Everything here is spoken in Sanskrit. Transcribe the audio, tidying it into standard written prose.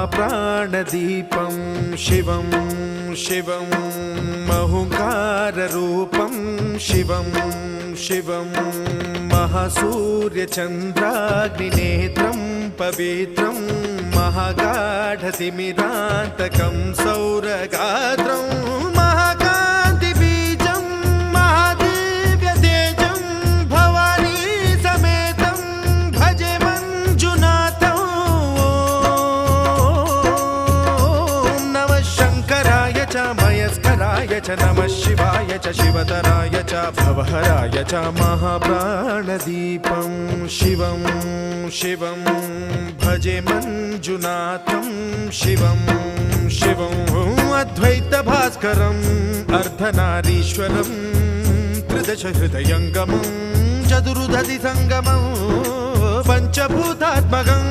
महाप्राणदीपं शिवं शिवं महुङ्काररूपं शिवं शिवं महासूर्यचन्द्राग्निनेत्रं पवित्रं महागाढतिमिरान्तकं सौरगात्रं महाकान्तिबीजं महादिव्यतेजं भवानी समेतं भजे मञ्जुनाथं। ॐ नमः शङ्कराय च मयस्कराय च नमः शिवाय च शिवतराय च भवहराय च महाप्राणदीपं शिवं शिवं भजे मञ्जुनाथं शिवं शिवं अद्वैतभास्करम् अर्धनारीश्वरं त्रिदशहृदयङ्गमं चतुर्दधिसङ्गमं पञ्चभूतात्मकम्